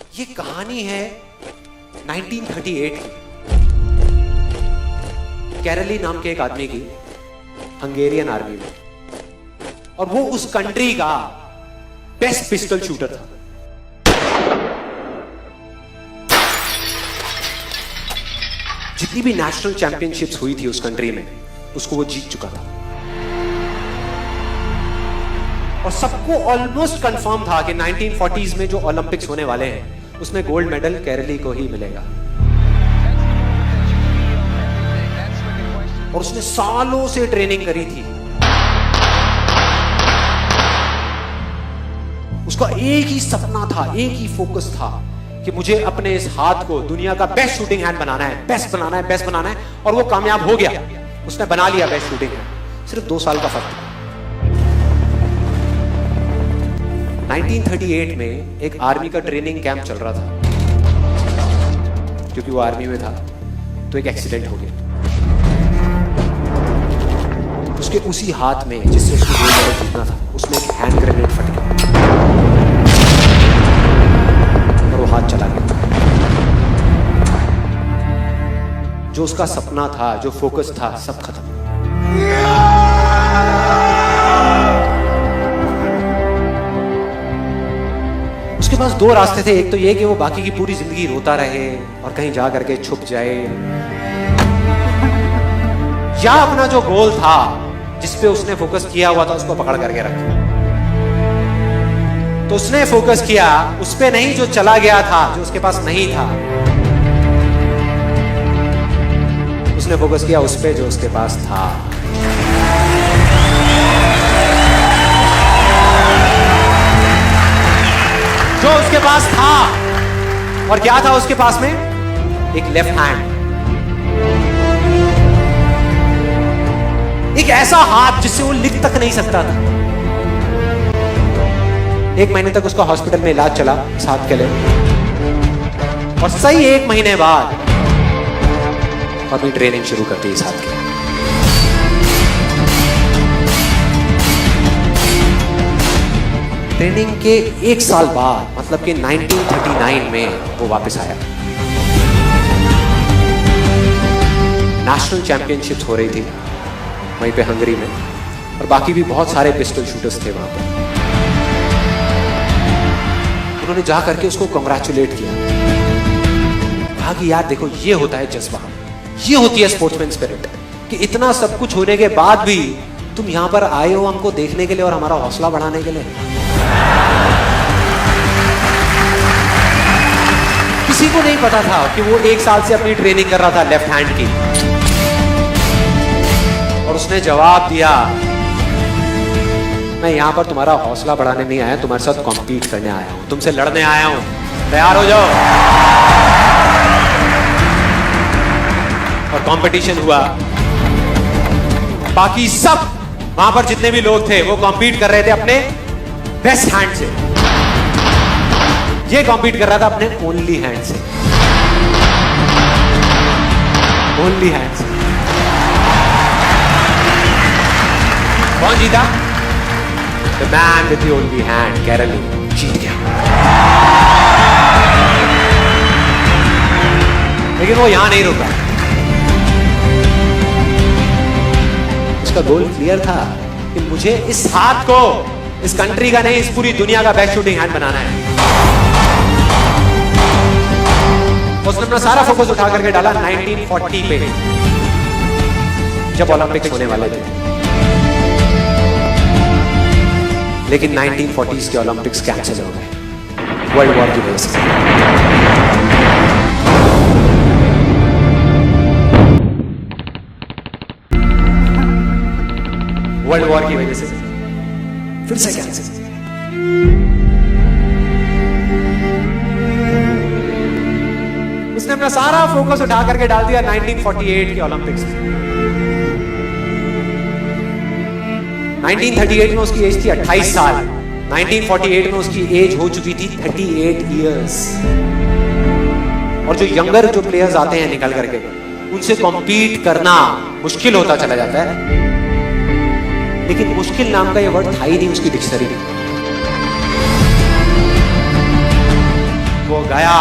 ये कहानी है 1938 की। कैरली नाम के एक आदमी की हंगेरियन आर्मी में, और वो उस कंट्री का बेस्ट पिस्टल शूटर था। जितनी भी नेशनल चैंपियनशिप्स हुई थी उस कंट्री में, उसको वो जीत चुका था। और सबको ऑलमोस्ट कंफर्म था कि 1940s में जो ओलंपिक्स होने वाले हैं उसमें गोल्ड मेडल केरली को ही मिलेगा। और उसने सालों से ट्रेनिंग करी थी। उसका एक ही सपना था, एक ही फोकस था कि मुझे अपने इस हाथ को दुनिया का बेस्ट शूटिंग हैंड बनाना है, बेस्ट बनाना है, बेस्ट बनाना है। और वो कामयाब हो गया, उसने बना लिया बेस्ट शूटिंग हैंड। सिर्फ 2 साल का फर्क था। 1938 में एक आर्मी का ट्रेनिंग कैंप चल रहा था। क्योंकि वो आर्मी में था तो एक एक्सीडेंट हो गया। उसके उसी हाथ में जिससे उसको गोल्ड मेडल जीतना था, उसमें एक हैंड ग्रेनेड फट गया और वो हाथ चला गया। जो उसका सपना था, जो फोकस था, सब खत्म। उसके पास 2 रास्ते थे। एक तो ये कि वो बाकी की पूरी जिंदगी रोता रहे और कहीं जा करके छुप जाए, या अपना जो गोल था जिस पे उसने फोकस किया हुआ था उसको पकड़ करके रखे। तो उसने फोकस किया उस पे नहीं जो चला गया था, जो उसके पास नहीं था। उसने फोकस किया उस पे जो उसके पास था। जो उसके पास था, और क्या था उसके पास में? एक लेफ्ट हैंड, एक ऐसा हाथ जिससे वो लिख तक नहीं सकता था। 1 महीने तक उसका हॉस्पिटल में इलाज चला इस हाथ के लिए, और सही 1 महीने बाद अपनी ट्रेनिंग शुरू करती इस हाथ की। ट्रेनिंग के 1 साल बाद, मतलब कि 1939 में वो वापस आया। नेशनल चैंपियनशिप्स हो रही थी वहीं पे हंगरी में, और बाकी भी बहुत सारे पिस्टल शूटर्स थे वहां पर। उन्होंने जा करके उसको कांग्रेचुलेट किया, कहा कि यार देखो, ये होता है जज्बा, ये होती है स्पोर्ट्समैन स्पिरिट, कि इतना सब कुछ होने के बाद भी तुम यहां पर आए हो हमको देखने के लिए और हमारा हौसला बढ़ाने के लिए। किसी को नहीं पता था कि वो 1 साल से अपनी ट्रेनिंग कर रहा था लेफ्ट हैंड की। और उसने जवाब दिया, मैं यहां पर तुम्हारा हौसला बढ़ाने नहीं आया, तुम्हारे साथ कॉम्पीट करने आया हूं, तुमसे लड़ने आया हूं, तैयार हो जाओ। और कंपटीशन हुआ। बाकी सब वहां पर जितने भी लोग थे वो कॉम्पीट कर रहे थे अपने बेस्ट हैंड से। ये कॉम्पीट कर रहा था अपने ओनली हैंड से, ओनली हैंड से। कौन जीता? The man with the only hand, केरली जीत गया। लेकिन वो यहां नहीं रुका। उसका गोल क्लियर था कि मुझे इस हाथ को इस कंट्री का नहीं, इस पूरी दुनिया का बेस्ट शूटिंग हैंड बनाना है। उसने अपना सारा फोकस उठा करके डाला 1940 पे, जब ओलंपिक्स होने वाले थे। लेकिन 1940s के ओलंपिक्स कैंसिल हो गए वर्ल्ड वॉर की वजह से। वर्ल्ड वॉर की वजह से फिर से कैंसिल। उसने अपना सारा फोकस उठा करके डाल दिया 1948 के ओलंपिक्स में। 1938 में उसकी एज थी 28 साल, 1948 में उसकी एज हो चुकी थी 38 इयर्स। और जो यंगर जो प्लेयर्स आते हैं निकल करके, उनसे कॉम्पीट करना मुश्किल होता चला जाता है। लेकिन मुश्किल नाम का ये वर्ड था ही नहीं उसकी डिक्शनरी में। वो गया।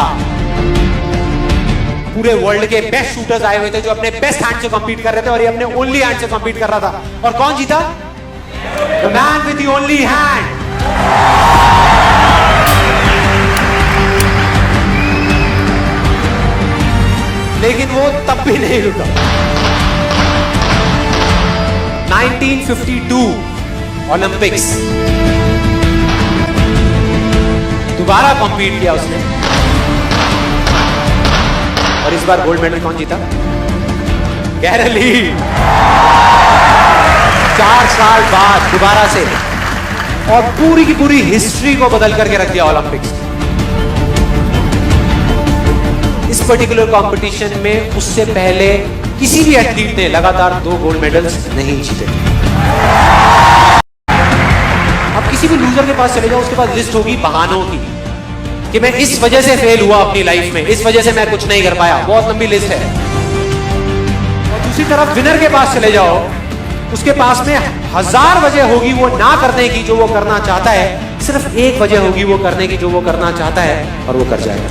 पूरे वर्ल्ड के बेस्ट शूटर्स आए हुए थे जो अपने बेस्ट हैंड से कंपीट कर रहे थे और ये अपने ओनली हैंड से कंपीट कर रहा था। और कौन जीता? The man with the only hand. लेकिन वो तब भी नहीं रुका। 1952 ओलंपिक्स, दोबारा कंपीट किया उसने और इस बार गोल्ड मेडल कौन जीता? गैरल ली। 4 साल बाद दोबारा से, और पूरी की पूरी हिस्ट्री को बदल करके रख दिया ओलंपिक्स। इस पर्टिकुलर कंपटीशन में उससे पहले किसी भी एथलीट ने लगातार 2 गोल्ड मेडल्स नहीं जीते। अब किसी भी लूजर के पास चले जाओ, उसके पास लिस्ट होगी बहानों की कि मैं इस वजह से फेल हुआ अपनी लाइफ में, इस वजह से मैं कुछ नहीं कर पाया। बहुत लंबी लिस्ट है। और दूसरी तरफ विनर के पास चले जाओ, उसके पास में 1000 वजह होगी वो ना करने की जो वो करना चाहता है, सिर्फ एक वजह होगी वो करने की जो वो करना चाहता है, और वो कर जाएगा।